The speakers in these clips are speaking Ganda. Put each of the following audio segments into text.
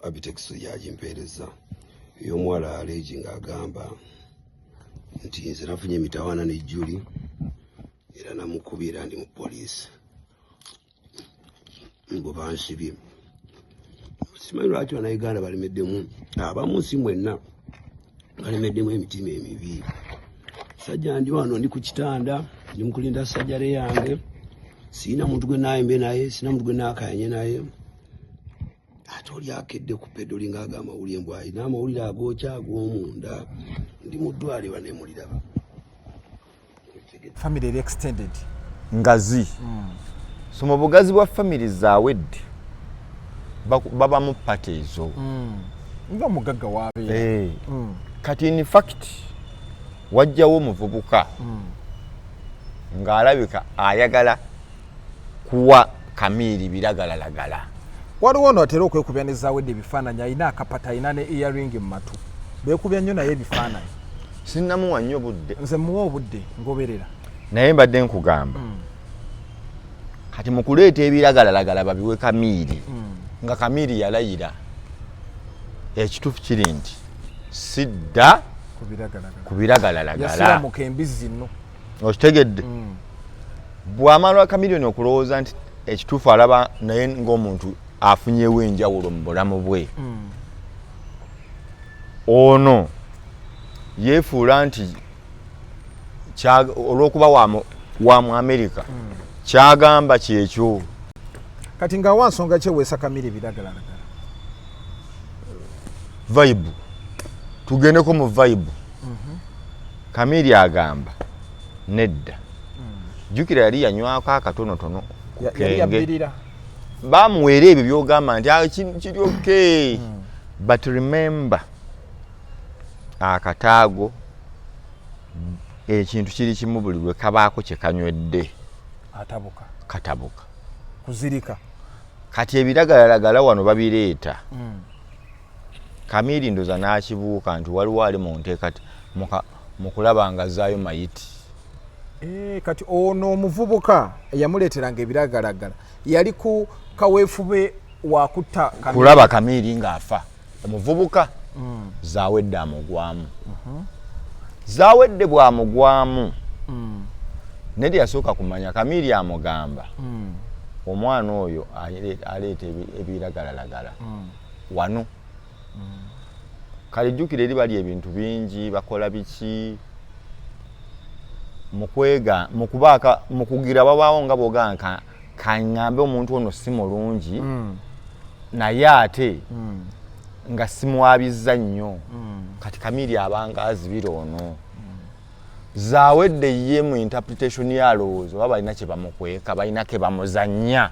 abitex yagimpeereza y'omuwala aleegi ng'agamba nti nze nafunye emitawaana ne Julie era namukubira ndi mu poliisi mbo bansibye. Simanyi lwaki Bannayuganda balemeddemu abamu si mwenna balemeddemu emitima emibi. Sajja ndi wano ndi ku kitanda ndi mu kulinda sajjale yange, sina muntu gwe naayembe naye, sina muntu gwe naakayanye naye. Ate oli akedde ku pedoli ng'agamba amawulire mbw alina amawulire agookya ag'omunda, ndi mu ddwaliro banemuliraba. Family eri extended ngazi so mu bugazi bwa family Zawedde baba mu pate ezo nga mugagga wabeera kati in fact wajjawo muvubuka ng'alabika ayagala kuwa Kamili biragalalagala. Waliwo ono atera okwekubya ne Zawedde ebifaananyi, alina akapata, alina ne earring mu matu, beekubya nnyo naye ebifaananyi. Sinnamuwa nnyo budde, nze muwa obudde ngoberera, naye mbadde nkugamba kati mu kuleeta ebiragalalagala babiwe Kamili nga Kamili yalayira ekituufu kiri nti sidda ku biragalalagala. yasiramuka embizzi nno. Okitegedde? Bw'amala Chameleon okulowooza nti ekituufu alaba naye ng'omuntu afunyewo enjawulo mu bulamu bwe, ono yeefuula nti olw'okuba wa mu America kyagamba kyekyo. Kati nga wa nsonga kyeweesa Kamili biragalalagala. Vibe, tugendeko mu vibe. Kamili agamba nedda, jjukira yali yanywako akatonotono yali yabbirira, bamuweera ebyo by'ogamba nti kiri okay. But remember akataago ekintu kiri kimu buli lwe kabaako kye kanywedde katabuka kuzirika. Kati ebiragalalagala wano babireeta. Kamili ndoza n'akibuuka nti waliwo ali mu nteekati mu kulaba nga zaayo mayiti. Kati ono omuvubuka eyamuleeteranga ebiragalalagala yali ku kaweefube wakutta kulaba Kamili ng'afa. Omuvubuka Zawedde amugwamu. Zawedde bw'amugwamu nedi yasooka kumanya Kamili amugamba omwana oyo aleeta ebiragalalagala wano. Kale jjukira eri bali ebintu bingi bakola biki mu kugira babaawo nga bw'ogamba kaŋŋambe omuntu ono si mulungi naye ate nga simuwabizza nnyo. Kati Kamili abanga azibira ono. Zawedde ye mu interpretation yalowooza oba balina kye bamukweka, balina ke bamuzannya.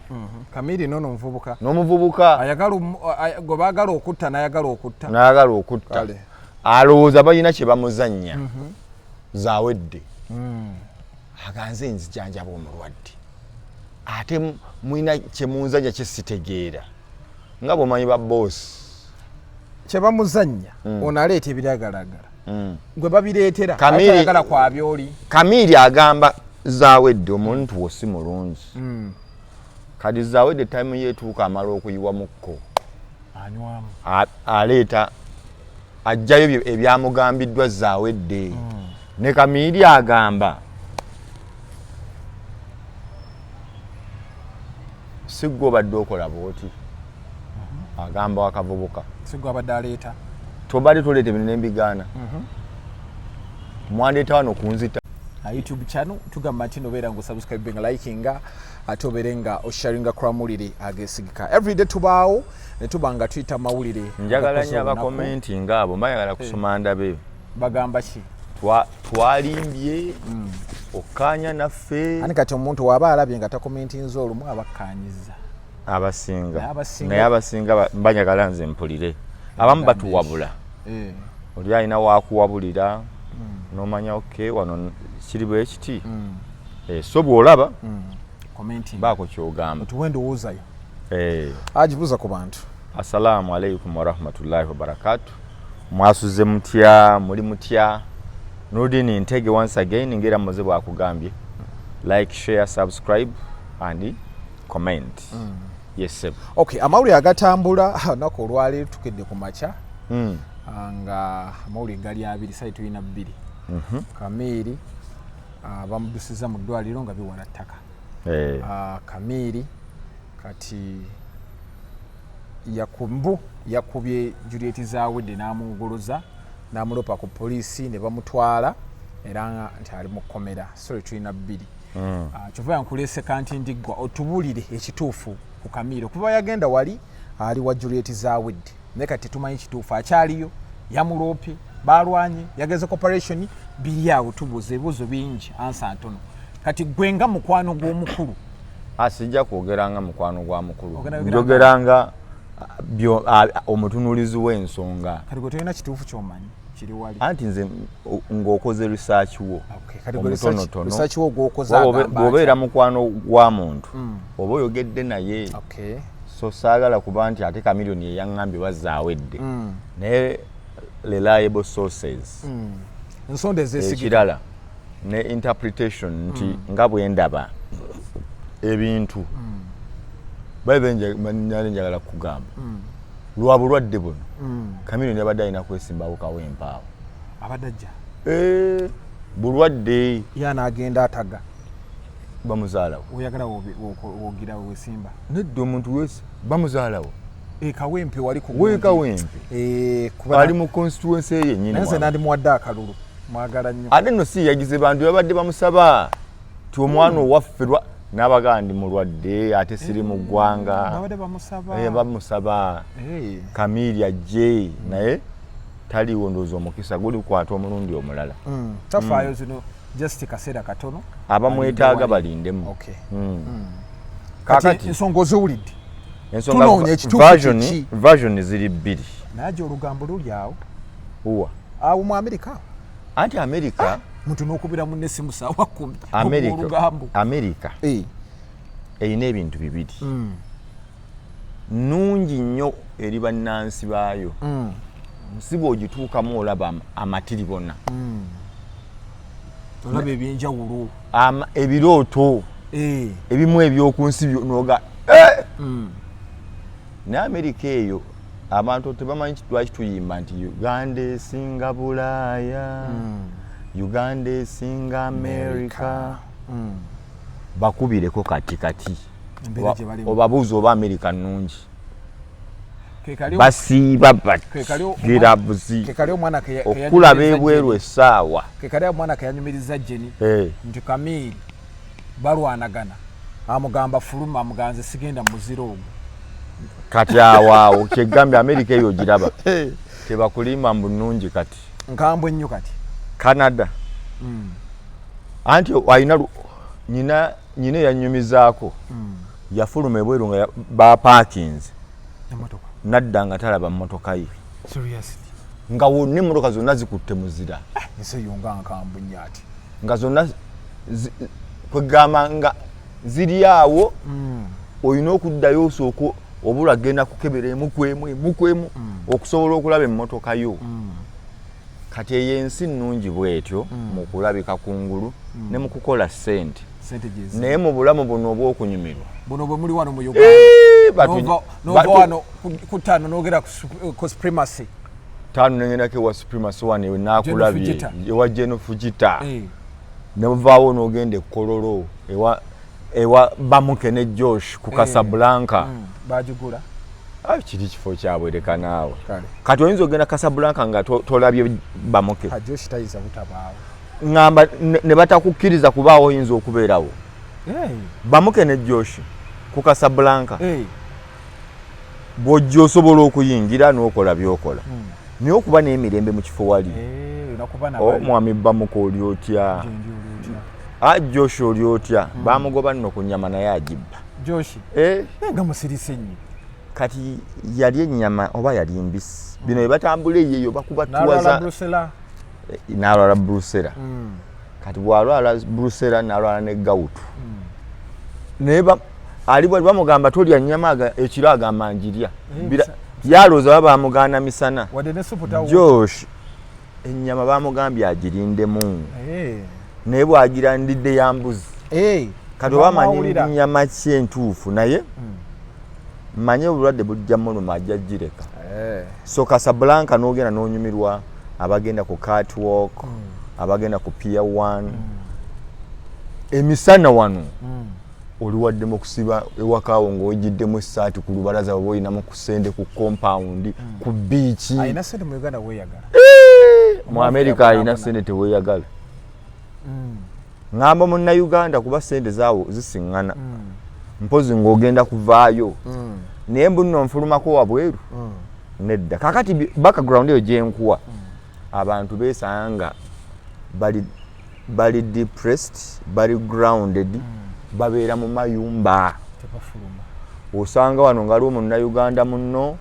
Kamili n'omuvubuka gwe baagala okutta n'ayagala okutta alowooza balina kye bamuzannya. Zawedde aganze nzijanjaba omulwadde ate mulina kye munzanya kye sitegeera nga bw'omanyi ba boss kye bamuzannya ono aleeta ebiragalalagala gwe babireetera ayagala kwabyoli. Kamili agamba Zawedde omuntu wo si mulungi. Kati Zawedde time yeetuuka amala okuyiwa mukko anywamu aleeta ajjayo ebyamugambiddwa Zawedde. Ne Kamili agamba sigwe obadde okola bwoti. Agamba wakavubuka sigwe abadde aleeta tobadde toleeta ebintu n'embigaana. Mwandeeta wano kunzita YouTube channel tugamba nti nobeera nga osubscribinga likinga ate obeere nga osharinga ku mawulire ageesigika. Everyday tubaawo ne tuba nga tuyita mawulire. Njagala nnyo abakomenti ngaabo mbayagala kusoma ndabe bagamba ki twalimbye okkaanya naffe. Ani kati omuntu waaba alabye nga takomentinze olumu abakkaanyiza naye abasinga mbanyagala nze mpulire. Abamu batuwabula oli alina wakuwabulira n'omanya okay wano kiri bwe kiti so bw'olaba baako kyogamba tuwendowoozayo agibuuza ku bantu. Assalamu alaikum warahmatullahi wabarakatuh. Mwasuze mutya, muli mutya? Nudini Ntege once again ngera muze bwakugambye like, share, subscribe and comment. Yes. Okay, amawulire agatambula nako olwaleero tukedde ku makya nga amawulire gali abiri sayi tulina bbiri. Kamiiri bamudusiza mu ddwaliro nga biwala ttaka. Kamiiri kati yakubye Juliet Zawedde n'amugoloza n'amulopa ku poliisi ne bamutwala era nti ali mu kkomera. Sorry tulina bbiri. Kyova yankuleese kanti ndiggwa otubulire ekituufu ku Kamiiri okuva yagenda wali ali wa Juliet Zawedde naye kati tumanyi kituufu akyaliyo yamuloopye balwanye yageze operation biri awo tubuze ebibuzo bingi ansa ntono kati gwe nga mukwano gw'omukulu asijja kwogeranga mukwano gwa mukulu njogeranga omutunulizi w'ensonga kati gwe tolina kituufu ky'omanyi kiri wali anti nze ng'okoze research wo research wo gw'okoze bw'obeera mukwano gwa muntu oba oyogedde naye so saagala kuba nti ate Chameleon ye yaŋŋambye Zawedde naye reliable sources ensonda ezesigika ekirala ne interpretation nti nga bwe ndaba ebintu babenjala njagala kugamba lwa bulwadde buno Chameleon yabadde alina kwesimbawo kawempaawo abadajja bulwadde yana agenda ataga bamuzaalawo oyagala wogira wesimba nedda omuntu wese bamuzaalawo kawempe wali kawempe ali mu constituency ye nyine nze nandi muwadde akalulu mwagala nnyo ate no si yagize bantu babadde bamusaba ti omwana owaffe n'abagaa ndi mulwadde ate siri mu ggwanga bamusaba Kamiiri ajje naye taliwo ndowooza omukisa guli kukwata omulundi omulala tafaayo zino just kaseera katono abamwetaaga balindemu kakati ensonga oziwulidde version ziri bbiri naye olugambo luli awo uwa awo mu Amerika anti Amerika muntu n'okubira munne essimu ssaawa 10 Amerika erina ebintu bibiri nungi nnyo eri bannansi baayo si bw'ogituukamu olaba amatiribona olaba ebyenjawulo ebirooto ebimu ebyoku nsi noga ne Amerika eyo abantu tebamanyi lwaki tuyimba nti Uganda esinga Bulaaya Uganda esinga Amerika bakubireko kati obabuuza oba Amerika nnungi basiiba bagira buzi okulaba ebweru essaawa kekali omwana kayanyumiriza Jeni nti Kamiiri balwanagana amugamba fuluma amuganze sigenda muziro ogwo kati awaawo kyegambye Amerika eyo giraba tebakulima mbunungi kati nkambwe nnyo kati Canada anti ayina nyina yanyumizaako yafuluma ebweru nga bapakinze nadda nga talaba mmotoka ye nga wonna emmotoka zonna zikutte muzira nseyonga nkambwe nnyo ati nga zonna kwegamba nga ziri awo olina okuddayo osooka obula agenda kukebera emukwemu okusobola okulaba emmotoka yo kati eyo ensi nnungi bwetyo mu kulabika kungulu ne mu kukola ssente naye mu bulamu buno obw'okunyumirwa buno bwe muli wano mu Uganda nova wano ku ttaano n'ogera ku supremacy ttaano nengendako ewa supremacy wano ewe naakulabye ewa Jeno Fujita nevaawo n'ogenda ekkololo ewa Bamuke ne Josh ku Casablanca bajugula kiri kifo kyabwereka naawe kati oyinza ogenda Casablanca nga tolabye Bamuke Josh tayiza butabaawo ngamba ne batakukkiriza kubaawo oyinza okubeerawo Bamuke ne Josh ku Casablanca bw'ojja osobola okuyingira n'okola by'okola naye okuba n'emirembe mu kifo wali omwami Bamuke oli otya Josh oli otya bamugoba nno ku nnyama naye agibba Josh nga musirise nnyo kati yali ennyama oba yali mbisi bino bye batambula eyeyo bakuba tuwaza n'alwala Brusela kati bw'alwala Brusela n'alwala ne gawutu naye ali bwali bamugamba tolya nnyama ekiro agamba njirya yalooza baba bamugaana misana Josh ennyama bamugambye agirindemu naye bw'agira ndidde ya mbuzi kati oba amanyi nnyama ki entuufu naye manye obulwadde bujja muluma ajja gireka so Casablanca n'ogenda n'onyumirwa abagenda ku catwalk abagenda ku pier 1 emisana wano oli waddemu okusiba ewakaawo ng'ogiddemu essaati ku lubalaza oba olinamu ku sente ku compound ku biiki ayina sente mu Uganda weeyagala mu America ayina sente teweeyagala ngamba munnayuganda kuba sente zaawo zisiŋŋana mpozi ng'ogenda kuvaayo naye mbu nno nfulumako wabweru nedda kakati background eyo gyenkuwa abantu beesanga bali depressed bali grounded babeera mu mayumba osanga wano ngaliwo munnayuganda munno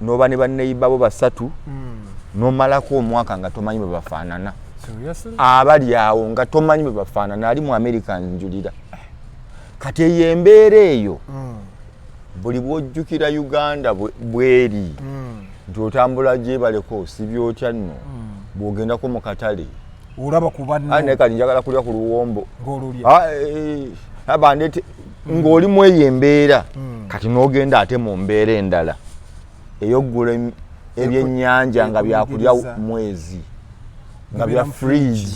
noba ne banneyibba bo basatu nomalako omwaka nga tomanyi bwe bafaanana abali awo nga tomanyi bwe bafaanana ali mu America njulira kati eyo embeera eyo buli bwojjukira Uganda bweri nti otambula gyebaleko osibya otya nno bw'ogendako mu katale olaba ku banno naye kati njagala kulya ku luwombo abandete ng'oli mu eyo embeera kati n'ogenda ate mu mbeera endala ey'oggula ebyennyanja nga byakulya mwezi nga bya fridge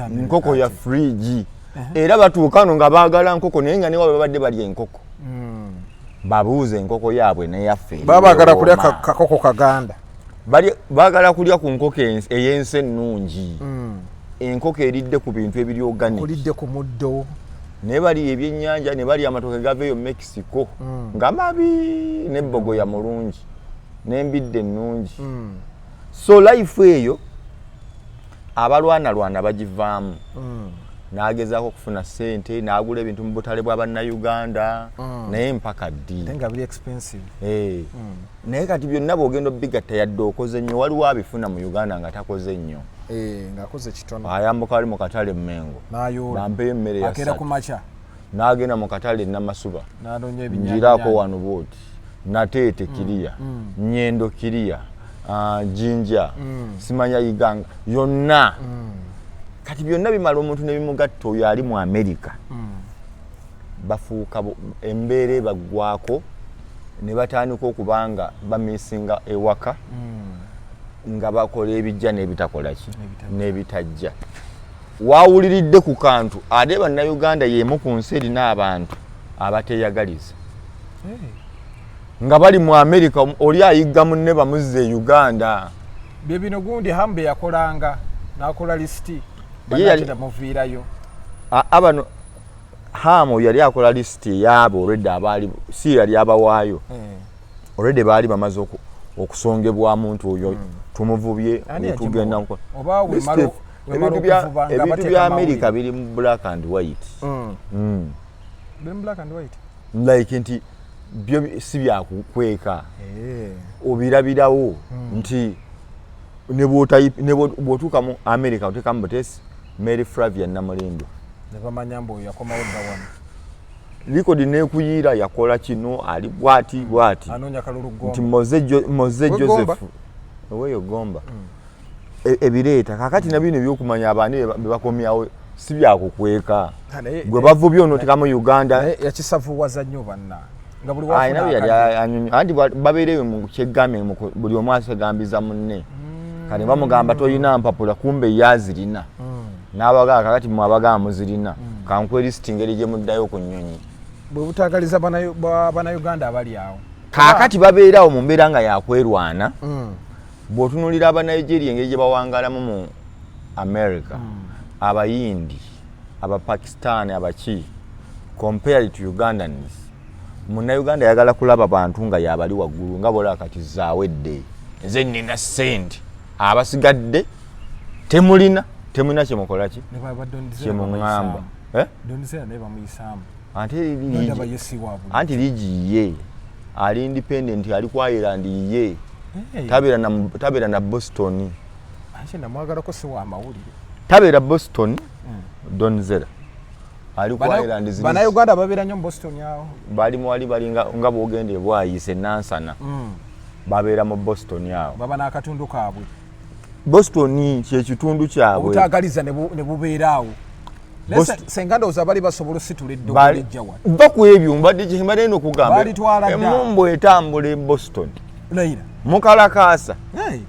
nkoko ya fridge era batuukano nga baagala nkoko naye nga newa babadde balya enkoko babuuze enkoko yaabwe neyaffe baagala kulya kakoko kaganda baagala kulya ku nkoko ey'ensi ennungi enkoko eridde ku bintu ebiri organic kulidde ku muddo naye bali ebyennyanja ne bali amatoke gaveeyo Mexico nga mabi n'ebbogoya mulungi n'embidde ennungi so life eyo abalwanalwana bagivaamu n'agezaako okufuna ssente n'agula ebintu mu butale bw'abannayuganda naye mpaka ddi naye kati byonna bw'ogenda obbigatta yadde okoze nnyo waliwo abifuna mu Uganda nga takoze nnyo ayambuka ali mu katale Mmengo nampeyo emmere ya n'agenda mu katale Namasuba njiraako wano booti nateete kiriya nnyendo kiriya jinja simanya iganga yonna kati byonna bimala omuntu ne bimugatta oyo ali mu America bafuuka embeera baggwako ne batandika okubanga bamisinga ewaka nga bakola ebijja n'ebitakola ki n'ebitajja waawuliridde ku kantu ate bannayuganda y'emu ku nsi erina abantu abateeyagaliza nga bali mu America oli ayigga munne bamuzze e Uganda bye bino gundi hambe yakolanga n'akola lisiti banatera muviirayo abano hamo yali akola lisiti yaabo already abaali si yali abawaayo already baali bamaze okusongebwa muntu oyo tumuvubye tugenda nko ebintu bya America biri mu black and white black and white like nti byo si byakukweka obirabirawo nti ne bw'otuuka mu America otekamu butesi Mary Flavia Namulindo nebamanya mbu yakomawo dawano likodi nekuyira yakola kino ali bwati anonya kalulu gomba nti Moze Joseph oweyo gomba ebireeta kakati nabino byokumanya abane bebakomyawo si byakukweka gwe bavubye ono tekamu Uganda yakisavuwaza nnyo banna nga buli anti babeereyo mu kyeggamye buli omu asegambiza munne kati bamugamba toyina mpapula kumbe yazirina n'abagaa kakati mu abagaa muzirina kankwe lisiti ngeri gye muddayo ku nnyonyi bwe butagaliza bannayuganda abali awo kakati babeerawo mu mbeera nga yakwerwana bw'otunuulira abanigeria engeri gye bawangalamu mu America abayindi abapakistan abaki compared to Ugandans munnayuganda ayagala kulaba bantu nga yabali waggulu nga bola kati Zawedde nze nnina ssente abasigadde temulina kyemukola ki kyemuŋŋamba anti ligiye ali independent ali ku Ireland ye tabeera na Boston tabeera Boston Donzera ali ku Ireland bannayuganda babeera nnyo mu Boston awo bali nga bwogenda ebwayise nansana babeera mu Boston awo baba n'akatundu kaabwe Boston kye kitundu kyabwe obutagaliza ne bubeeraawo senga ndowooza bali basobola ositula eddogo lijja wano mva ku ebyo mbadde kyembadde n'okugamba balitwala dda emmombo etambula e Boston Leila mukalakaasa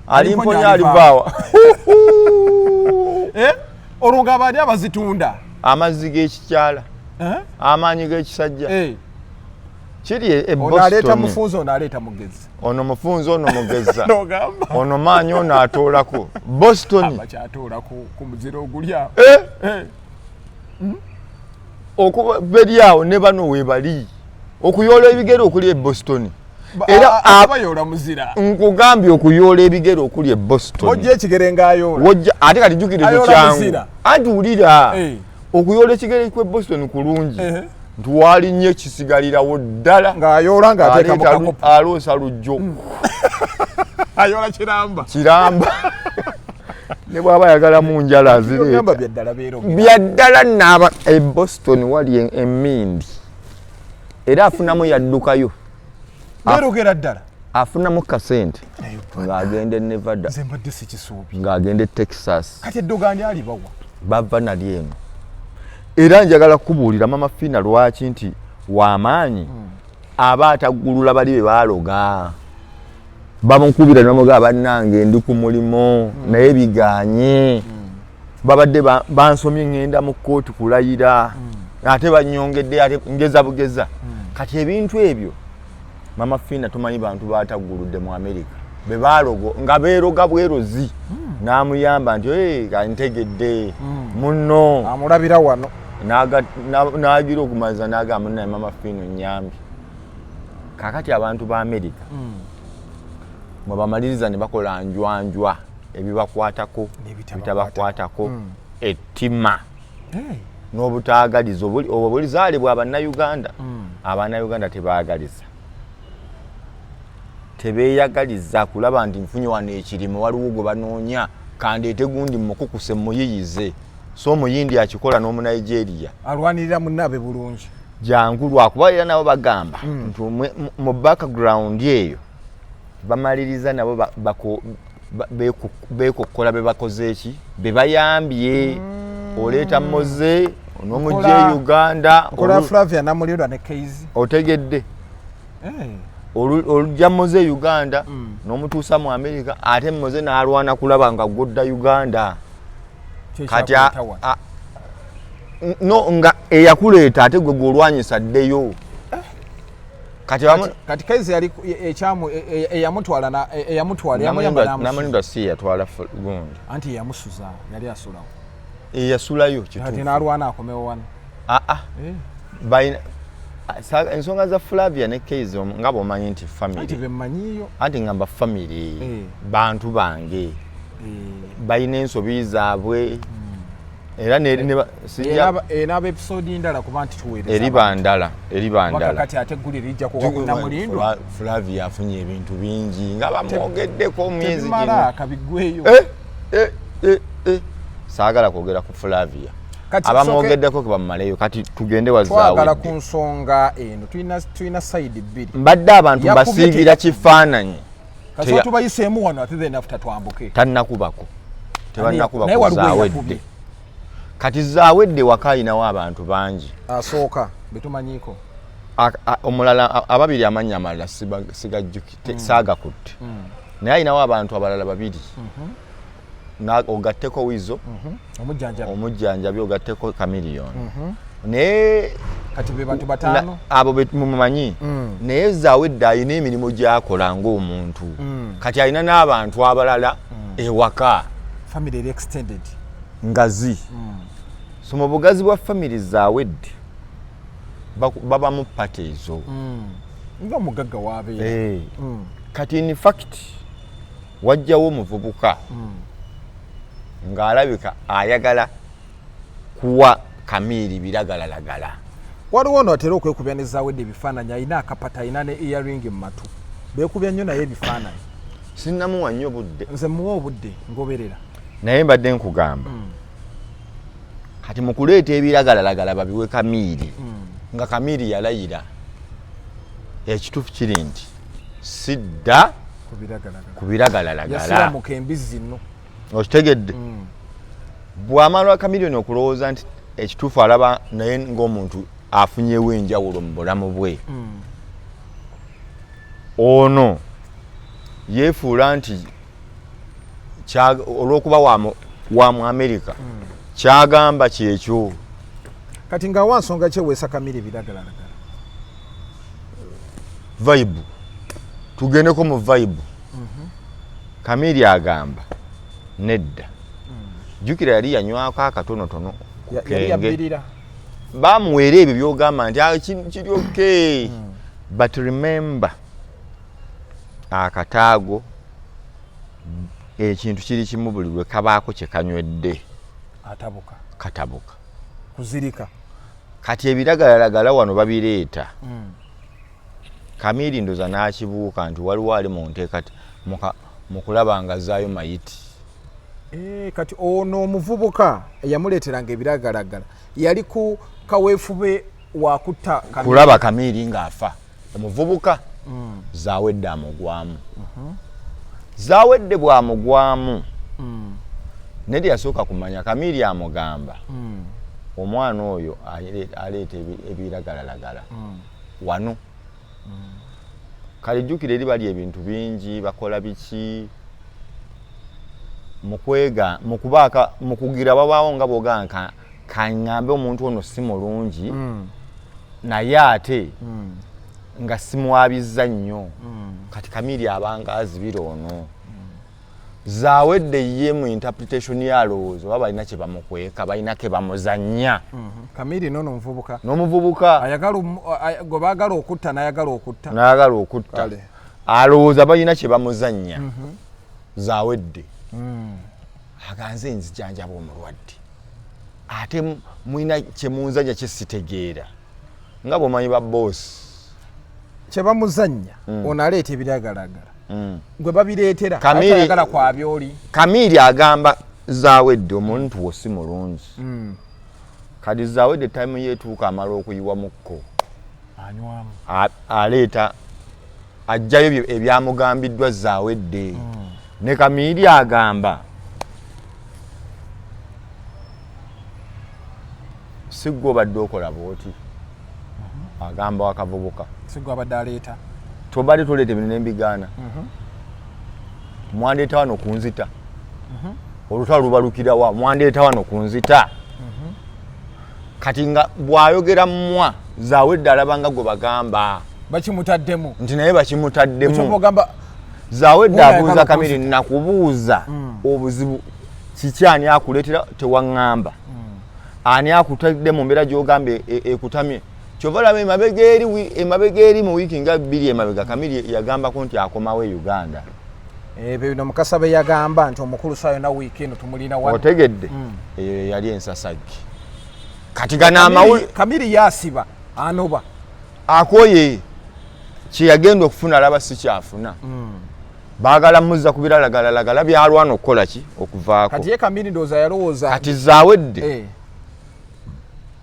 alimponya alivaawa olwo nga baani abazitunda Amaziga ekikyala amaanyi g'ekisajja kiri e Boston aleeta mufunzo n'aleeta mugezi ono mufunzo ono mugeza ono maanyi ono atoolako Boston bakyatoola ku muziro ogulyawo okuba beri awo ne bano weebali okuyoola ebigere okuli e Boston era abayoola muzira nkugambye okuyoola ebigere okuli e Boston ojja ekigere ng'ayoola ate kati jjukire kikyangu anti wulira okuyoola ekigere ku e Boston kulungi ntwali nnyo ekisigalirawo ddala ng'ayoola ng'ateeka mu kakopo aloosa lujjo ayoola kiramba ne bw'aba ayagala mu njala azireeta byaddala naaba e Boston wali emmindi era afunamu yaddukayo beerogera ddala afunamu kasente ng'agenda e Nevada nze mbadde sikisuubi ng'agenda e Texas kati eddoga ani alibawa bava nali eno era njagala kubuulira mama Fina lwaki nti w'amaanyi aba ataggulula bali be baaloga bamukubira n'omugaa bannange ndi ku mulimo naye biganye babadde bansomye ngenda mu kkooti kulayira ate banyongedde ate ngeza bugeza kati ebintu ebyo mama Fina tumanyi bantu batagguludde mu America be baalogo nga beeroga bwerozi n'amuyamba nti kantegedde munno amulabira wano n'agira okumaza n'agamba naye mama Fina nnyambi kakati abantu ba America mwe bamaliriza ne bakola njwanjwa ebibakwatako bitabakwatako ettima n'obutaagaliza obwo bulizaalibwa abannayuganda abannayuganda tebaagaliza tebeeyagaliza kulaba nti nfunye wano ekirime waliwo gwe banoonya kandeete gundi mukukuse muyiyize so omuyindi akikola n'omunigeria alwanirira munnabe bulungi jangu lwakuba era nabo bagamba nti mu background eyo bamaliriza nabo beekokkola be bakoze eki be bayambye oleeta moze n'omujja Uganda okola Flavia namulirwa ne Keizi otegedde olujja moze Uganda n'omutuusa mu America ate moze n'alwana kulaba nga godda Uganda kati no nga eyakuleeta ate gwe gw'olwanyisa ddeyo kati Keizi yali ekyamu eyamutwala yamuyamba namulinda si yatwala gundi anti yamusuza yali asulawo eyasulayo kituufu ati n'alwana akomewo wano bayina ensonga za Flavia ne Keizi nga bw'omanyi nti family anti bemmanyiyo anti ngamba family bantu bange bayina ensobi zaabwe era n'aba episode ndala kuba nti tuweereza eri bandala kati ate egguli lijja kuwa ku Namulindo Flavia afunye ebintu bingi nga bamwogeddeko myezi gino kabiggweyo saagala kwogera ku Flavia abamwogeddeko ke bamumaleyo kati tugende wazaawo twagala ku nsonga eno tulina sayidi bbiri mbadde abantu mbasiigira kifaananyi kati tubayiseemu wano ate then after twambuke tannakubako tebannakubako Zawedde kati Zawedde waka ayinawo abantu bangi asooka betumanyiiko omulala ababiri amannya amalala sigajjukite saagakutte naye ayinawo abantu abalala babiri ogatteko Wizo omujjanjabi ogatteko Chameleon naye kati be bantu bataano abo bemumanyi naye Zawedde ayina emirimu gy'akola ng'omuntu kati ayina n'abantu abalala ewaka family extended ngazi so mu bugazi bwa family Zawedde baba mu pate ezo nga mugagga waabeera kati in fact wajjawo omuvubuka ng'alabika ayagala kuwa Kamiri biragalalagala waliwo ono atera okwekubya ne Zawedde ebifaananyi alina akapata alina ne earring mu matu beekubya nnyo naye ebifaananyi sinnamuwa nnyo budde nze muwa obudde ngoberera naye mbadde nkugamba kati mu kuleeta ebiragalalagala babiwe Kamiri nga Kamiri yalayira ekituufu kiri nti sidda ku biragalalagala yasiramuka embizzi nno okitegedde bw'amala Chameleon okulowooza nti ekituufu alaba naye ng'omuntu afunyewo enjawulo mu bulamu bwe. Ono yeefuula nti olw'okuba wa mu America kyagamba kyekyo. Kati nga wa nsonga kyeweesa Kamiri biragalalagala. Vibe. Tugendeko mu vibe. Kamiri agamba nedda. Jukira yali yanywako akatonotono ku kenge. Bamuweera ebyo by'ogamba nti kiri okay. But remember, akataago ekintu kiri kimu buli lwe kabaako kye kanywedde. Katabuka. Kuzirika. Kati ebiragalalagala wano babireeta. Kamiri ndoza n'akibuuka nti waliwo ali mu nteekati mu kulaba nga zaayo mayiti. Kati ono omuvubuka eyamuleeteranga ebiragalagala yali ku kaweefube wakutta kulaba Kamiri ng'afa. Omuvubuka Zawedde amugwamu. Zawedde bw'amugwamu nedi yasooka kumanya Kamiri amugamba omwana oyo aleeta ebiragalalagala wano. Kale jjukira eri bali ebintu bingi bakola biki mu kugira babaawo nga bw'ogamba kaŋŋambe omuntu ono si mulungi naye ate nga simwabizza nnyo. Kati Kamiri abanga azibira ono. Zawedde ye mu interpretation yalowooza oba balina kye bamukweka balina ke bamuzannya. Kamiri n'omuvubuka gwe baagala okutta n'ayagala okutta. Alowooza balina kye bamuzannya. Zawedde aganze nzijanjaba omulwadde ate mulina kye munzanya kye sitegeera nga bw'omanyi ba boss kye bamuzannya ono aleeta ebiragalagala gwe babireetera ayagala kwabyoli. Kamiri agamba Zawedde omuntu wo si mulungi. Kati Zawedde time yeetuuka amala okuyiwa mukko anywamu aleeta ajjayo ebyamugambiddwa Zawedde. Ne Kamiri agamba sigwe obadde okola bwoti. Agamba wakavubuka sigwe abadde aleeta tobadde toleeta ebintu n'embigaana. Mwandeeta wano kunzita. Olutalo lubalukirawa mwandeeta wano kunzita. Kati nga bw'ayogera mmwa Zawedde alabanga gwe bagamba bakimutaddemu nti naye bakimutaddemu. Zawedde abuuza Kamiri nakubuuza obuzibu kiki ani akuleetera tewaŋŋamba. Ani akutadde mu mbeera gy'ogamba ekutamye. Kyova olaba emabega eri mu wiiki nga 2 emabega Kamiri yagambako nti akomawo e Uganda. Bino Mukasa be yagamba nti omukulu saa yonna wiiki eno tumulina wano. Otegedde eyo yali ensasagge. Kati gana amawulire Kamiri yasiba anoba akoye kye yagenda okufuna alaba si kyafuna. Baagala muzza ku biragalalagala byalwana okukola ki okuvaako. Kati ye Kamiri ndowooza yalowooza kati Zawedde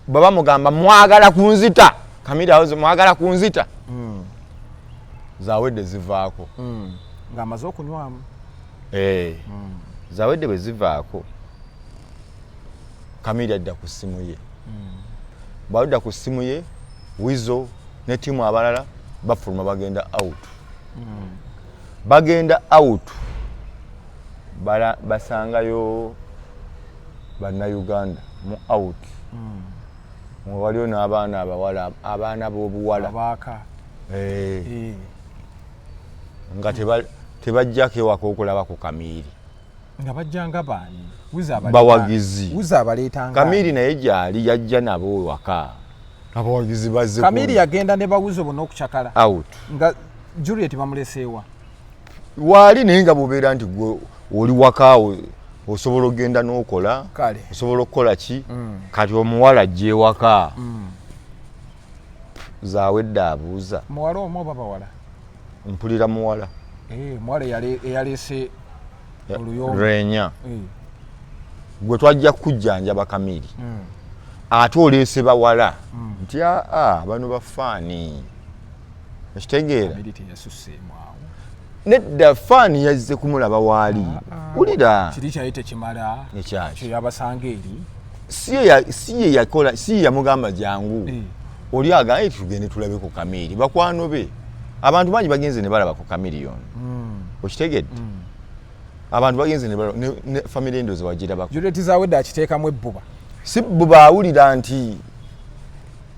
baba mugamba mwagala kunzita. Kamiri awoze mwagala kunzita. Zawedde zivaako ng'amaze okunywamu. Zawedde bwe zivaako Kamiri adda ku ssimu ye. Bw'adda ku ssimu ye Wizo ne ttiimu abalala bafuluma bagenda out. Bagenda out basangayo bannayuganda mu out. Waliyo n'abaana abawala abaana b'obuwala nga tebajjako ewaka okulaba ku Kamiri. Nga bajjanga baani bawagizi. Wizo abaleetanga. Kamiri naye gyali yajja nabo ewaka. Abawagizi bazze. Kamiri yagenda ne bawizo bonna okucakala. Out. Nga Juliet bamuleseewa. Wali naye nga bubeera nti gwe oli wakaawo osobola ogenda n'okola. Osobola okukola ki? Kati omuwala ajja ewaka. Zawedde abuuza. Muwala omwo oba bawala? Mpulira muwala. Muwala eyaleese oluyombo. Renya. Gwe twajja kujjanjaba Kamiri. Ate oleese bawala. Nti bano bafaani. Ekitegeera? Kamiri teyasuseemu awo. Nedda faani yazze kumulaba waali. Wulira. Kiri kyali tekimala. Ekyaki. Kyo yabasanga eri. siye yakola siye yamugamba jangu oli agamba tugende tulabe ku Chameleon bakwano be abantu bangi bagenze ne balaba ku Chameleon okitegedde abantu bagenze ne family endozo wagira bako Juliet Zawedde akiteekamu ebbuba si bbuba awulira nti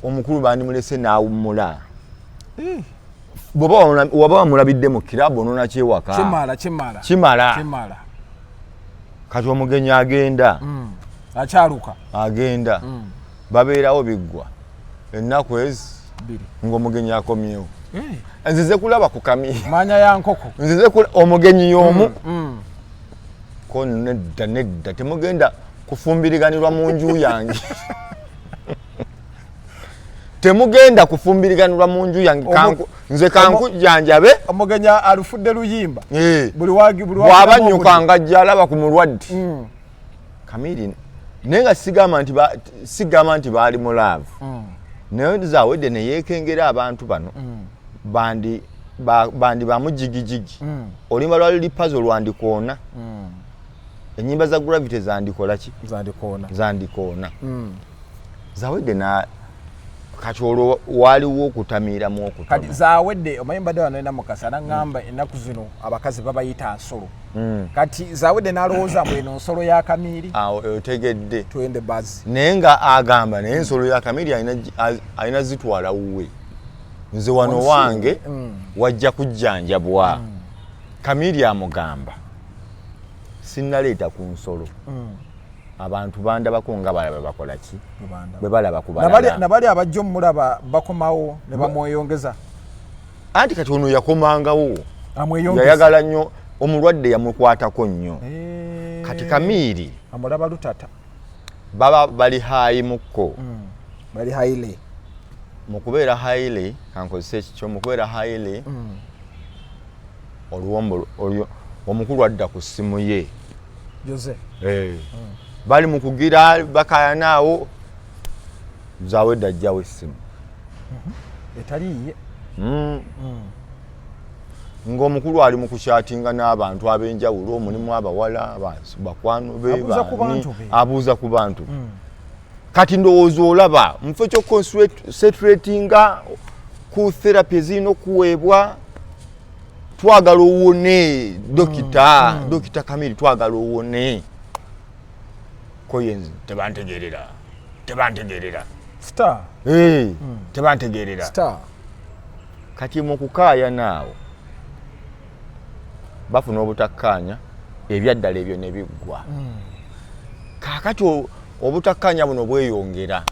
omukulu bandi mulese naawumula waba wamulabidde mu kirabo nona kyewaka kimala kati omugenyi agenda akyaluka agenda babeerawo biggwa ennaku ezi ng'omugenyi akomyewo nzize kulaba ku Chameleon manya ya nkoko nzize omugenyi y'omu ko nedda temugenda kufumbiriganirwa mu nju yange temugenda kufumbiriganirwa mu nju yange nze kankujjanjabe omugenya alufudde luyimba buli bw'abanyuka ng'ajja alaba ku mulwadde Chameleon naye nga sigamba nti baali mu laavu naye Zawedde ne yeekengera abantu bano bandi bamujigijigi olimba lwali lipazo lwandikoona enyimba za Gravity zandikola ki zandikoona Zawedde na kacholo waliwo okutamiiramu kati Zawedde omanyi Badewo anena mukasa nangamba ennaku zino abakazi babayita nsolo kati Zawedde n'alowooza mbu eno nsolo ya Chameleon otegedde twende buzz naye nga agamba naye ensolo ya Chameleon alina zitwala wuwe nze wano wange wajja kujjanjabwa Chameleon amugamba sinnaleeta ku nsolo abantu bandabako nga balaba bakola ki bwe balaba kubalaba nabali abajja omulaba bakomawo ne bamweyongeza anti kati ono yakomangawo yayagala nnyo omulwadde yamukwatako nnyo kati Chameleon amulaba lutata baba bali hayi mukko bali hayile mu kubeera hayile kankozesa ekikyo mu kubeera hayile oluwombo omukulu adda ku ssimu ye Jose bali mu kugira bakayanaawo Zawedde ajjawo essimu etaliye ng'omukulu ali mu kushatinga n'abantu ab'enjawulo omulimu abawala bakwano be abuuza ku bantu kati ndowooza olaba mufo ky'okonsentratinga ku therapy ezirina okuweebwa twagala owone dokita Chameleon twagala owone koyenzi tebantegerera star tebantegerera star kati mu kukaaya naawo bafuna obutakkaanya ebyaddala ebyo ne biggwa kaakati obutakkaanya buno bweyongera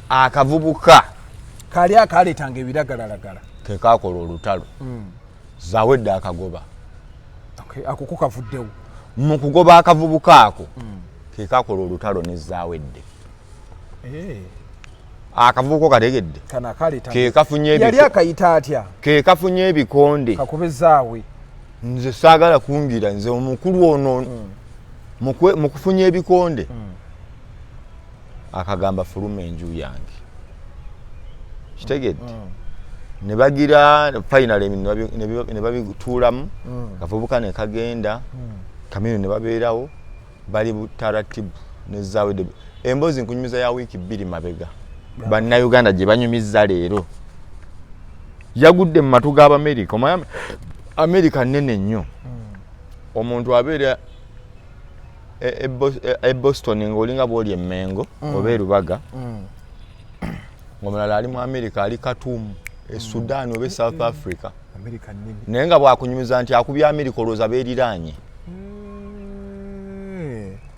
akavubuka kali akaleetanga ebiragalalagala kekakola olutalo Zawedde akagoba ako kukavuddewo mu kugoba akavubuka ako kekakola olutalo ne Zawedde akavubuko kategedde yali akayita atya kekafunye ebikonde kakubezaawe nze saagala kungira nze omukulu ono mu kufunya ebikonde akagamba fuluma enju yange kitegedde ne bagira final ne babituulamu kavubuka ne kagenda Chameleon ne babeerawo bali butaratibu ne Zawedde emboozi nkunyumiza ya wiiki 2 mabega bannayuganda gye banyumizza leero yagudde mu matu g'Abamerika omanya Amerika nnene nnyo omuntu abeera e Boston ng'olinga bw'oli emmengo oba erubaga ng'omulala ali mu Amerika ali Khartoum e Sudan oba South Africa naye nga bwakunyumiza nti akubya Amerika olowooza beeriraanye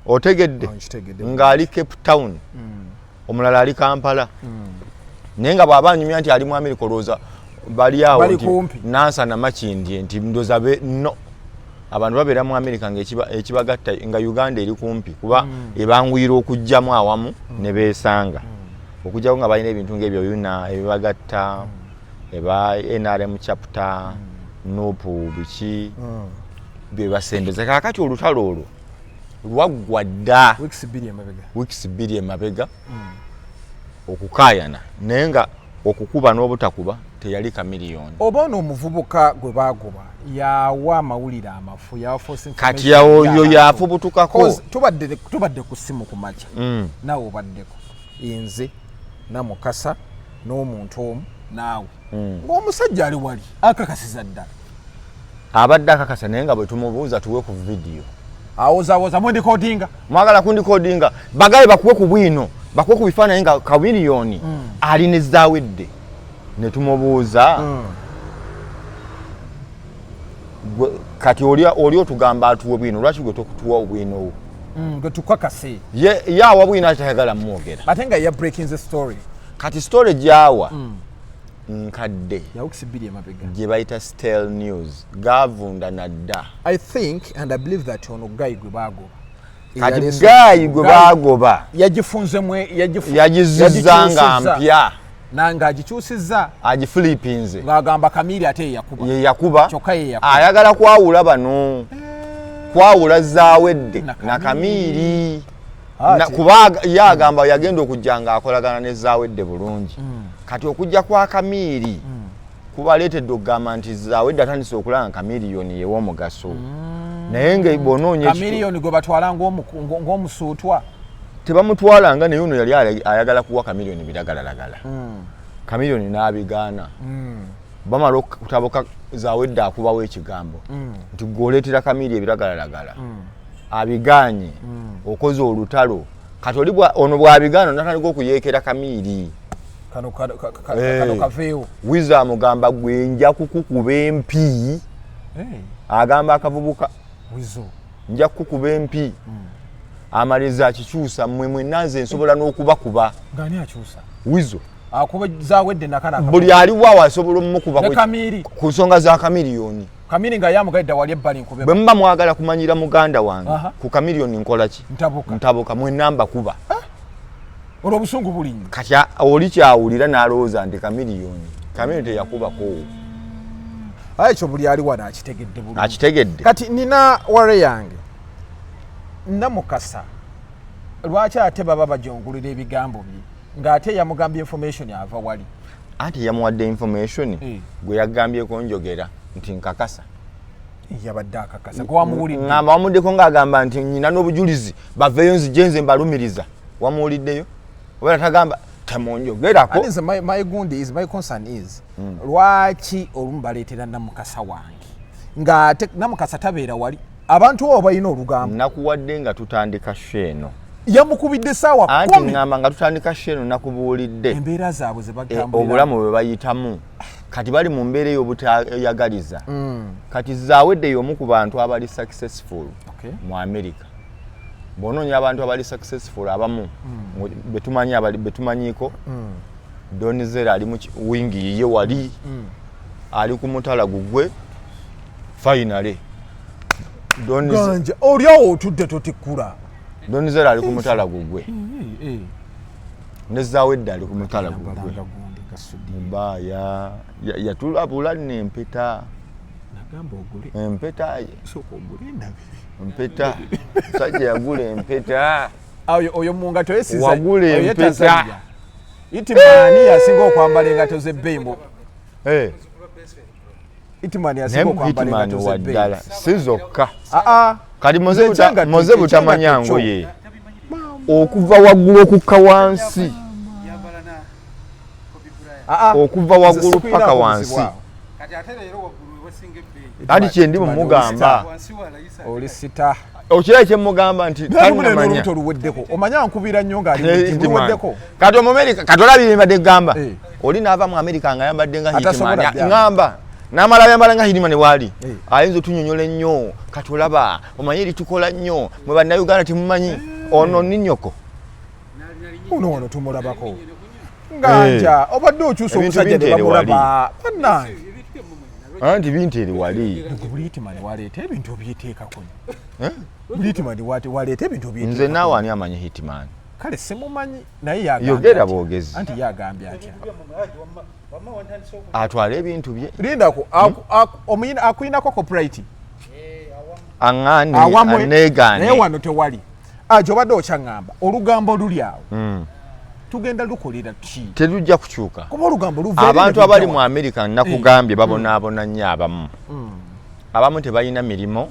otegedde ng'ali Cape Town omulala ali Kampala naye nga bw'aba anyumya nti ali mu Amerika olowooza bali awo nansana makindye nti ndoza no abantu babeera mu Amerika ng'ekibagatta nga Uganda eri kumpi kuba ebanguyira okujjamu awamu ne beesanga okujjawo nga balina ebintu ng'ebyo yuna ebibagatta eba NRM chapter nopu biki bye basembeza kaakati olutalo olwo lwaggwa dda weeks 2 emabega okukaayana naye nga okukuba n'obutakuba teyali Chameleon. Oba ono omuvubuka gwe bagoba yawa amawulire amafu yawa force information. Kati yawo yafubutukako. Tubadde ku simu ku makya. Naawe obaddeko. Inze Namukasa n'omuntu omu naawe. Ng'omusajja ali wali akakasiza ddala. Abadde akakasa naye nga bwe tumubuuza tuwe ku video. Awoza mundikodinga. Mwagala kundikodinga. Bagaye bakuwe ku bwino. Bakuwe ku bifaananyi nga Chameleon ali ne Zawedde. Ne tumubuuza. Kati oli otugamba atuwe bwino. Lwaki gwe tokutuwa obwino? Gwe tukakase. Yawa bwino atayagala mwogera. Ate nga ya breaking the story. Kati story gyawa. Nkadde yakusibiri emabega gye bayita stale news gavunda nadda. I think and I believe that ono guy gwe bagoba kati guy gwe bagoba yagizizanga mpya nanga agikyusizza agiflipinze ng'agamba Kamiri ate yakuba kyokka ayagala kwawula bano kwawula Zawedde na Kamiri kuba yagamba yagenda okujjanga akolagana ne Zawedde bulungi. Kati okujja kwa Kamiri kubaleetedde okugamba nti Zawedde atandise okulanga Chameleon y'omugaso. Naye nga bonoonye Chameleon gwe batwala ng'omusuutwa tebamutwalanga naye ono yali ayagala kuwa Chameleon biragalalagala. Chameleon n'abigaana. Bamala okutabuka Zawedde akubawo ekigambo nti gw'oleetera Kamiri ebiragalalagala. Abigaanye okoze olutalo. Kati oli ono bw'abigaana natandika okuyeekera Kamiri. Kano kaveewo wiza amugamba gwe nja kukukuba empi. Agamba akavubuka wizo nja kukukuba empi. Amaliza akikyusa mmwe nanze nsobola n'okubakuba. Ngani akyusa wizo akuba Zawedde nakana buli aliwa asobola omukuba ku nsonga za Chameleon. Kamiri nga yamugaidde wali ebbali nkube bwe mba mwagala kumanyira muganda wange ku Chameleon nkola ki ntabuka mwe namba kuba olwo obusungu bulinnya. Kati oli kyawulira n'alowooza nti Chameleon teyakubako. Ekyo buli ali wano akitegedde bulungi. Akitegedde. Kati nina ware yange Namukasa lwaki ate baba bajongulira ebigambo bye ng'ate yamugambye information ava wali. Anti yamuwadde information gwe yagambyeko njogera nti nkakasa. Yabadde akakasa gwe wamuwulidde. Ngamba wamuddeko ng'agamba nti nyina n'obujulizi baveeyo nzijenze mbalumiriza. Wamuwuliddeyo? Oba tagamba tamonjogerako. My concern is lwaki olumu baleetera Namukasa wange ng'ate Namukasa tabeera wali abantu abo balina olugambo. Nakuwadde nga tutandika sheno. Yamukubidde saawa 10. Anti ngamba nga tutandika sheno nakubuulidde. Embeera zaabwe ze bagambulira. Obulamu bwe bayitamu. Kati bali mu mbeera ey'obutayagaliza. Kati Zawedde y'omu ku bantu abali successful mu America. Bonoonya abantu abali successful abamu betumanyiko Donizera ali mu wingi ye wali ali ku mutala gugwe finally Ganja olyawo otudde totikula. Donizera ali ku mutala gugwe ne Zawedde ali ku mutala gugwe mbaya yatulabula n'empeta nagamba ogule empeta soko ogule ndabe mpeta sajja yagule empeta oyo mungato yesiza wagule empeta Itimani yasinga okwambala engato z'ebbeeyi Itimani yasinga okwambala engato z'ebbeeyi sizokka kali moze butamanya ngoye okuva waggulu okukka wansi okuva waggulu paka wansi adi kyendi mumugamba oli sita okira kyemugamba nti tanamanya omanya nkubira nnyo ng'aliweddeko kati omumerika kati olabire mbadde gamba oli n'ava mu Amerika nga yambadde nga Hitman ngamba n'amala yambala nga Hitman waali ayinza otunyonyola ennyo kati olaba omanye eri tukola nnyo mwe bannayuganda temumanyi ono nnyoko ono wano tumulabako nganja obadde okyusa omusajja ne bamulaba bannange anti bintu eri wali Hitman waleeta ebintu obyeteekako Hitman waleeta ebintu obyeteekako nze naawe ani amanyi Hitman kale simumanyi naye yogera bwogezi anti yagambye atya atwala ebintu bye lindako omuyina akuyinako copyright aŋŋaane aneegaane naye wano tewali ajo obadde okyaŋŋamba olugambo luli awo tugenda lukolera ki terujja kukyuka kuba olugambo luva abantu abali mu America nakugambye babonaabona nnyo abamu abamu tebalina mirimo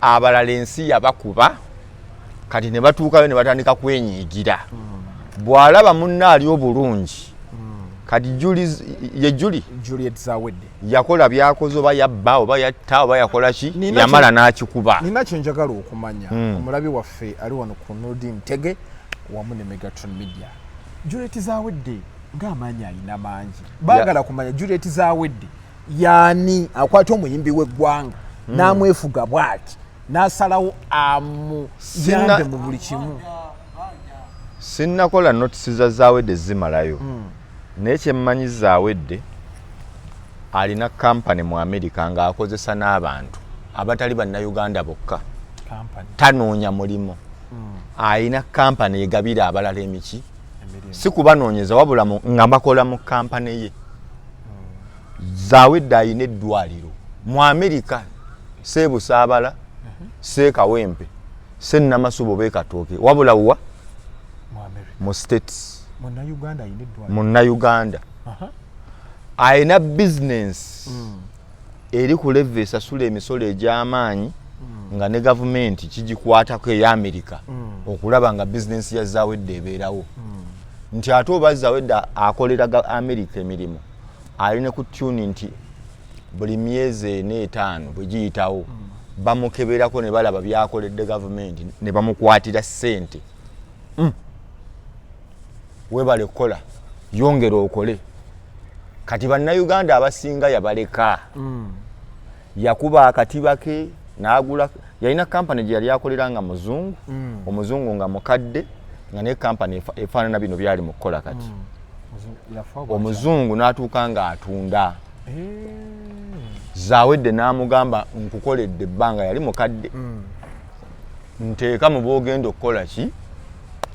abalala ensi yabakuba kati ne batuukayo ne batandika kwenyiigira bw'alaba munna ali obulungi kati Juliet Zawedde yakola byakoze oba yabba oba yatta oba yakola ki yamala n'akikuba nina kye njagala okumanya omulabi waffe ali wano ku Nurdin Tege wamu ne Megatron Media Juliet Zawedde ng'amaanyi alina mangi baagala kumanya Juliet Zawedde yaani akwata omuyimbi w'eggwanga n'amwefuga bw'ati n'asalawo amuyambe mu buli kimu sinnakola notisi za Zawedde zimalayo naye kyemmanyi Zawedde alina kampani mu America ng'akozesa n'abantu abatali bannayuganda bokka tanoonya mulimo alina kampani egabira abalala emiki si kubanoonyeza wabula nga bakola mu kampani ye Zawedde alina eddwaliro mu America Sebusaabala Sekawempe Sennamasubo beekatooke wabula wa mu states Munnayuganda alina business eri ku level esasula emisolo egy'amaanyi nga ne gavumenti kigikwatako eya America okulaba nga business ya Zawedde ebeerawo nti ate oba Zawedde akolera America emirimu alina ku tune nti buli myezi 4-5 bwe giyitawo bamukeberako ne balaba byakoledde gavumenti ne bamukwatira ssente webale kola yongera okole kati bannayuganda abasinga yabaleka yakuba akatiba ke n'agula yalina kampani gye yali akolera nga muzungu omuzungu nga mukadde nga ne kampani efaanana bino byali mu kukola kati omuzungu n'atuuka nga atunda Zawedde n'amugamba nkukoledde ebbanga yali mukadde nteeka mu boogenda okukola ki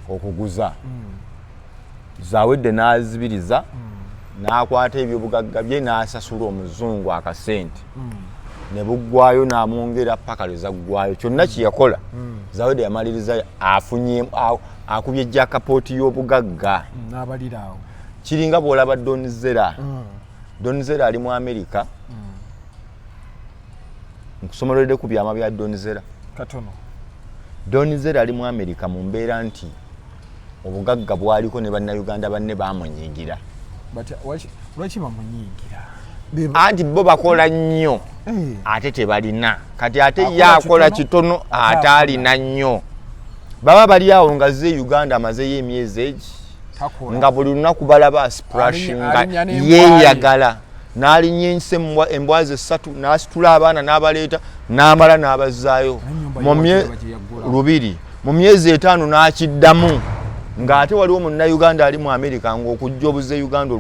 okuguza Zawedde n'azibiriza n'akwata ebyobugagga bye n'asasula omuzungu akasente ne buggwayo n'amwongera paka lwezaggwayo kyonna kye yakola Zawedde yamaliriza afunye akubye jakapooti y'obugagga n'abaliraawo kiringa bw'olaba Donzera ali mu America nkusomoledde ku byama bya Donzera katono Donzera ali mu America mu mbeera nti obugagga bwaliko ne bannayuganda banne bamunyiigira lwaki bamunyiigira anti bo bakola nnyo ate tebalina kati ate ye akola kitono ate alina nnyo baba bali awo nga ze Uganda amazeyo emyezi egi nga buli lunaku balaba splash nga yeeyagala n'alinya ensi embwazi 3 n'asitula abaana n'abaleeta n'amala n'abazaayo mu myezi 5 n'akiddamu ng'ate waliwo munnayuganda ali mu America ng'okujja obuze Uganda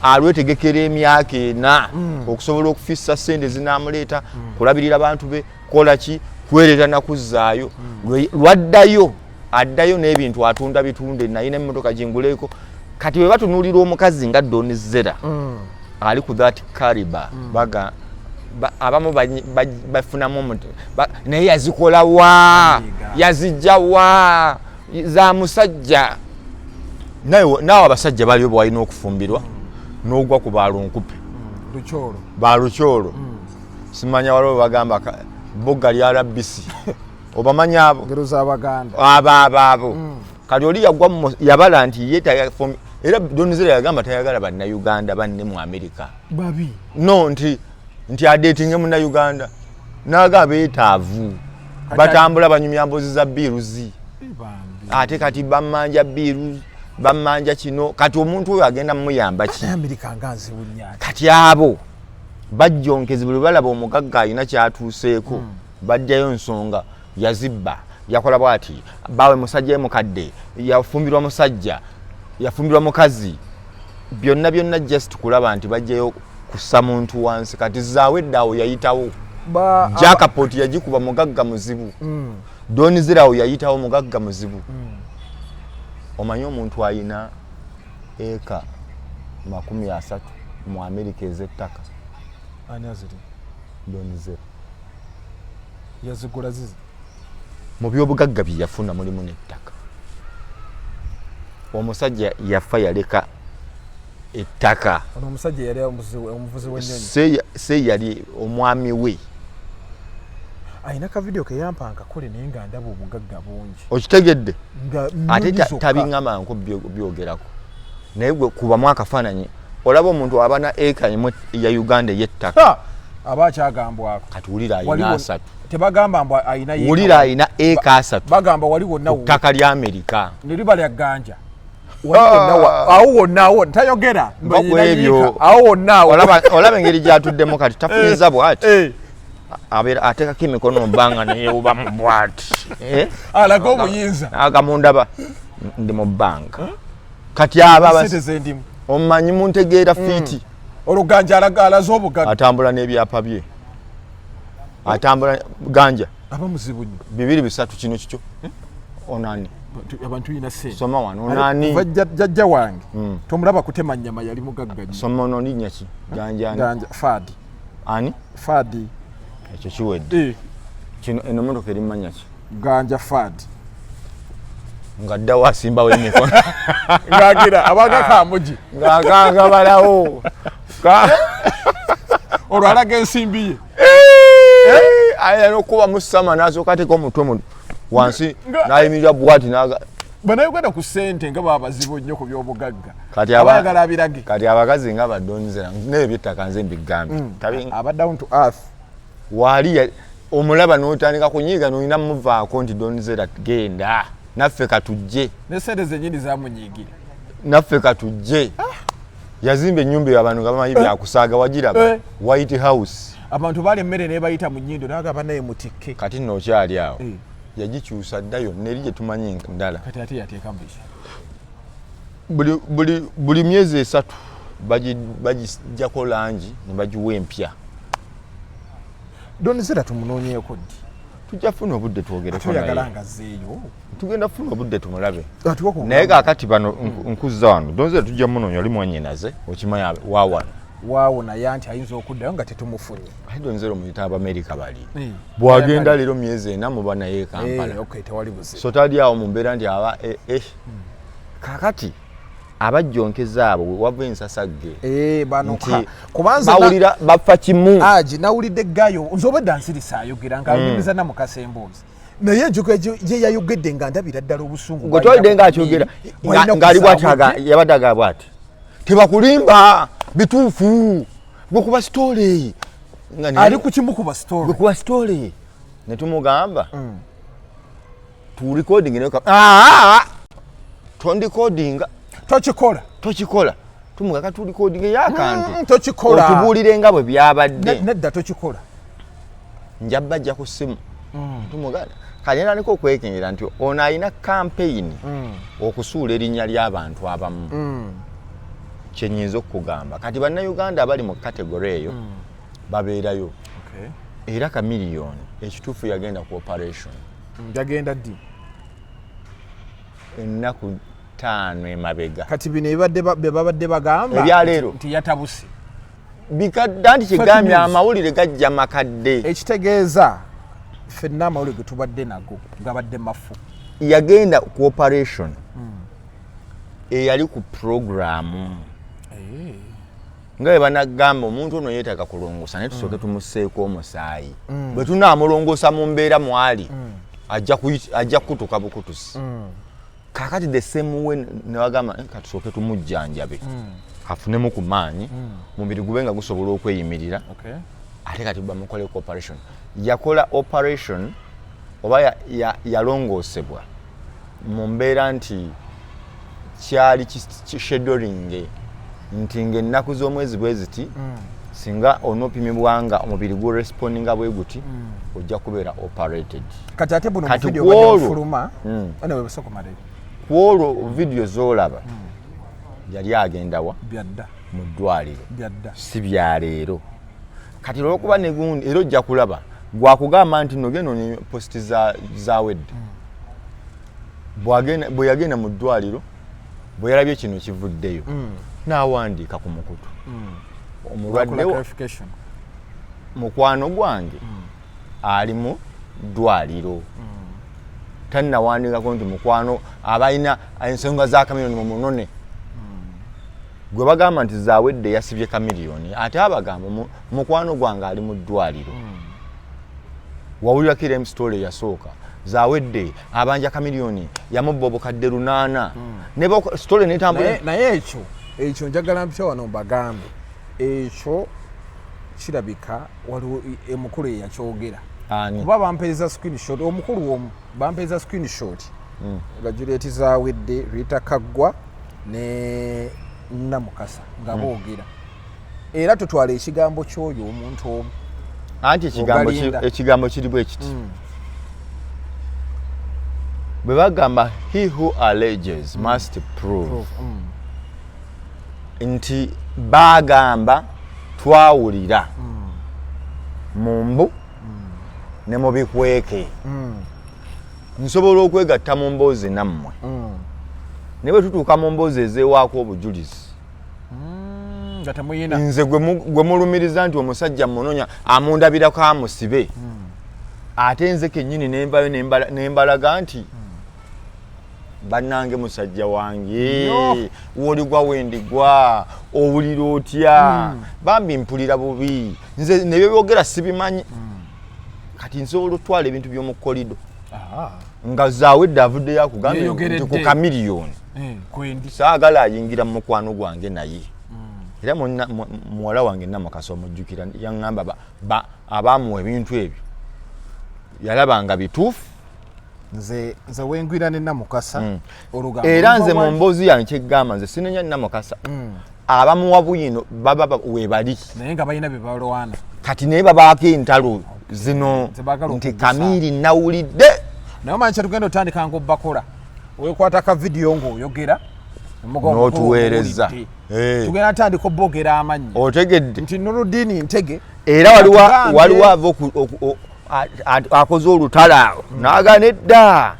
alwetegekera emyaka 4 okusobola okufissa ssente zinaamuleeta kulabirira abantu be kola ki kwereeta nakuzzaayo lwaddayo addayo n'ebintu atunda bitunde naye n'emmotoka jinguleeko kati bwe batunuulira omukazi nga Donzera ali ku that caliber abamu bafunamu naye yazikola wa yazijja wa za musajja nawe abasajja baliyo bwalina okufumbirwa n'ogwa ku balunkupe balukyolo simanya waliwo bagamba bogga lyala bisi obamanya abo abo kati oli yagwa yabala nti ye era Donzera yagamba tayagala bannayuganda banne mu America no nti adetinge munnayuganda n'agamba beetaavu batambula banyumya mbozi za biruzi ate kati bamanja biru bamanja kino kati omuntu oyo agenda muyamba ki kati abo bajjonkezi buli balaba omugagga alina kyatuuseeko bajjayo nsonga yazibba yakola bwati bawe musajja mukadde yafumbirwa musajja yafumbirwa mukazi byonna just kulaba nti bajjayo kussa muntu wansi kati Zawedde awo yayitawo jakapoti yagikuba mugagga muzibu Donzera awo yayitawo mugagga muzibu omanyi omuntu ayina eka 30 mu America ez'ettaka ani aziri Donzera yazigula zizi mu byobugagga bye yafuna mulimu n'ettaka omusajja yafa yaleka ettaka ono omusajja yali omuvuzi w'ennyonyi se yali omwami we ayina ka video ke yampanka kole naye nga ndaba obugagga bungi okitegedde ate tabiŋŋamba nko byogerako naye gwe kubamu akafaananyi olaba omuntu aba na eka emu ya Uganda ey'ettaka aba akyagambwako kati wulira ayina 3 tebagamba mbu ayina wulira ayina eka 3 bagamba wali wonna ttaka lya Amerika ne liba lya ganja awo wonna tayogera ebyo awo wonna olaba engeri gyatuddemu kati tafunyiza bw'ati abeera ateekako emikono mu bbanga neyewubamu bw'ati alaga obuyinza agamundaba ndi mu bbanga kati aba omumanyi muntegeera fiiti olwo ganja alaze obugagga atambula n'ebyapa bye atambula ganja aba muzibu nnyo 2 3 kino kikyo onani abantu yina sente soma wano onani jajja wange tomulaba kutema nnyama yali mugagga nnyo soma ono linnya ki ganja fadi ani fadi ekyo kiwedde kino eno motoka eri manya ki ganja fadi nga ddawo asimbawo emikono ngagira abaga kamugi ng'aganga balawo olwo alaga ensimbi ye ayina okuba mu sama n'asooka ateeka omutwe wansi n'ayimirira bwati banayogera ku ssente nga baba bazibu nnyo ku by'obugagga abayagala abirage kati abakazi nga badonzera n'ebyettaka nze mbigambye aba down to earth waali omulaba n'otandika kunyiiga n'olina muvaako nti donzera genda naffe katujje n'essente zennyini zamunyiigira naffe katujje yazimba ennyumba eyo abantu nga bamanyi byakusaaga wagiraba White House abantu baali emmere naye bayita mu nnyindo n'agamba naye mutikke kati nno okyali awo yagikyusa dda yonna eri gye tumanyi ndala kati ate yateekamu buli myezi 3 bagijjako langi ne bagiwa empya donzera tumunoonyeeko ddi tujja funa obudde twogereko naye zeeyo tugenda funa obudde tumulabe naye kaakati bano nkuzza wano donzera tujja munoonya oli mwanyinaze okimanya waawo naye anti ayinza okuddayo nga tetumufunye aye donzera omuyita Abamerika bali bwagenda leero myezi 4 muba naye Kampala so tali awo mu mbeera nti aba kaakati abajjonkeza abo wava ensasagge bawulira bafa kimu nawulidde gayo nzobedde ansirisa ayogera nga alumiriza na mukasemboozi naye enjoko gye yayogedde nga ndabira ddala obusungu gwetwalidde ng'akyogera ng'ali bw'ataga yabadde agamba ati tebakulimba bituufu gwekuba sitole ali ku kimu kuba sitole gwekuba sitole ne tumugamba tu recording ne tondikodinga tokikola tumuga tu recording y'akantu tokikola otubuulire nga bwe byabadde nedda tokikola njabajja ku simu tumugana kanena niko okwekengera nti ono ayina campaign okusuula erinnya ly'abantu abamu kyenyinza okugamba kati bannayuganda abali mu kategori eyo babeerayo era Chameleon ekituufu yagenda ku operation yagenda ddi ennaku 5 emabega kati bino babadde bagamba ebyaleero nti yatabuse bikadda nti kigambye amawulire gajja makadde ekitegeeza ffenna amawulire ge tubadde nago gabadde mafu yagenda ku operation eyali ku programu nga bwe banagamba omuntu ono yeetaaga kulongosa naye tusooke tumusseeko omusaayi bwe tunaamulongosa mu mbeera mwali ajja kutuka bukutusi kakati the same way ne bagamba katusooke tumujjanjabe afunemu ku maanyi mubiri gube nga gusobola okweyimirira ate kati bamukoleko operation yakola operation oba yalongoosebwa mu mbeera nti kyali scheduling nti ng'ennaku z'omwezi bwe ziti singa onoopimibwanga omubiri gurespondinga bwe guti ojja kubeera operated kati ate buno video bajafuluma ana webasoko malere kwolwo video z'olaba yali agendawa byadda mu ddwaliro byadda si byaleero kati olwokuba ne gundi era ojja kulaba gwakugamba nti nogenda ne posti zawedde bwe yagenda mu ddwaliro bwe yalabye kino kivuddeyo n'awandiika ku mukutu omulwadde mukwano gwange ali mu ddwaliro tannawandiikako nti mukwano abalina ensonga za Chameleon mu munone. Gwe bagamba nti Zawedde yasibye Chameleon ate abagamba mukwano gwange ali mu ddwaliro. Wawulira kire story yasooka Zawedde abanja Chameleon yamubba obukadde 8 ne story netambula naye ekyo njagala mpya wano bagambe ekyo kirabika waliwo emukulu eyakyogera kuba bampeeza screenshot omukulu omu bampeeza screenshot nga Juliet Zawedde Rita Kaggwa ne Namukasa nga boogera era tutwala ekigambo ky'oyo omuntu omu anti ekigambo kiri bwe kiti bwe bagamba he who alleges must prove nti bagamba twawulira mu mbu ne mu bikweke nsobola okwegatta mu mboozi nammwe ne bwe tutuuka mu mboozi ezeewaako obujulizi nze gwe mulumiriza nti omusajja munonya amundabirako amusibe ate nze kennyini nembayo nembalaga nti bannange musajja wange woligwa wendigwa owulira otya bambi mpulira bubi nze nebyo byogera sibimanyi kati nsobola otwala ebintu by'omu kolido nga Zawedde avuddeyo akugambye nti ku Chameleon saagala ayingira mu mukwano gwange naye era muwala wange Namukasa omujjukira yaŋŋamba abaamuwa ebintu ebyo yalabanga bituufu nze wengwira ne Namukasa olugambo era nze mu mboozi yange kyeggamba nze sinenya Namukasa abamuwa buyino baba webali naye nga balina bye balwana kati naye babaako entalo zino nti Chameleon nawulidde naye omanyi kyetugenda otandika ng'obbakola weekwata ka vidiyo ng'oyogera n'otuweereza tugenda tandika obbogera amannya otegedde nti Nuruddin Ntege era waliwo ava akoze olutala awo n'agaana edda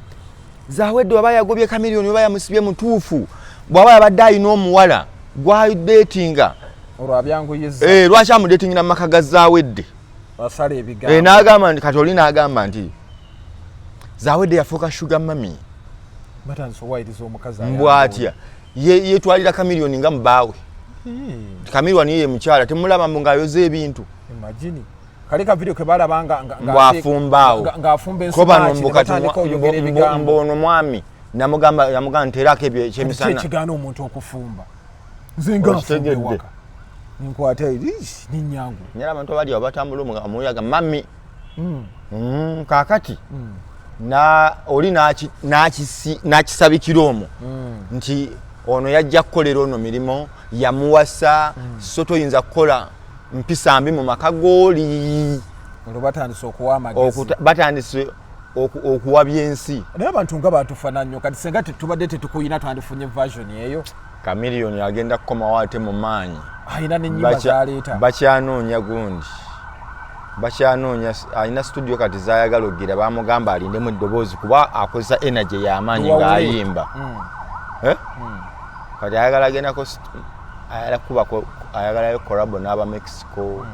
Zawedde waba yagobye Chameleon waba yamusibye mutuufu bw'aba yabadde alina omuwala gwadeetinga olwo abyanguyizza lwaki amudeetingira mu maka ga Zawedde basala ebigambo n'agamba nti kati oli n'agamba nti Zawedde yafuuka sugar mami batandise owayiriza omukazi mbwatya yetwalira Chameleon nga mubaawe Chameleon ye mukyala temulaba ng'ayoza ebintu imagine kali ka video ke balabanga ng'afumbaawo ng'afumba ensumaaki batandika oyogera ebigambo mbono mwami yamugamba nteerako ebyo ekyemisana ekigaana omuntu okufumba nze ng'afumba ewaka nkwata ninyangu nyala abantu abali abatambula omuyaga mami kaakati oli n'akisabikira omwo nti ono yajja kukolera ono mirimo yamuwasa so toyinza kukola mpisa mbi mu maka gooli olwo batandise okuwa amagezi batandise okuwa byensi naye abantu nga batufana nnyo kati senga tetubadde tetukuyina twandifunye version eyo Chameleon agenda kukomawo ate mu maanyi ayina n'ennyimba zaleeta bakyanoonya gundi bakyanoonya alina studio kati zayagala ogira bamugamba alindemu eddoboozi kuba akozesa energy y'amaanyi ng'ayimba kati ayagala agendako ayagalayo collabo n'aba Mexico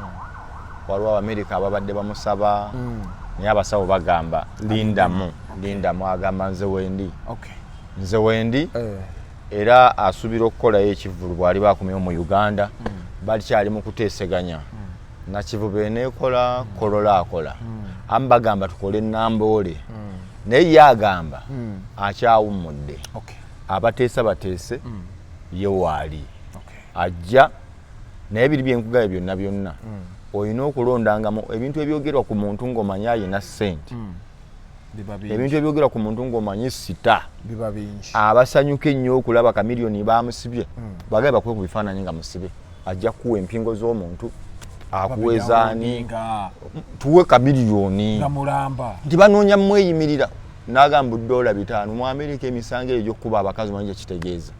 waliwo Abamerica ababadde bamusaba naye abasawo bagamba lindamu agamba nze wendi era asuubira okukolayo ekivulu bw'ali bakomyewo mu Uganda balikyali mu kuteeseganya nakivuba eneekola kolola akola amu bagamba tukole Namboole naye ye agamba akyawummudde abateesa bateese ye waali ajja naye biri byenkugaya byonna olina okulondangamu ebintu ebyogerwa ku muntu ng'omanyi alina ssente ebintu ebyogerwa ku muntu ng'omanyi sita abasanyuka ennyo okulaba Chameleon bamusibye bagabe bakuwe ku bifaananyi nga musibe ajja kuwa empingo z'omuntu akuwezaani tuwe Chameleon nti banoonya mweyimirira n'agamba $5 mu Amerika emisango egyo gy'okkuba abakazi manyi gye kitegeeza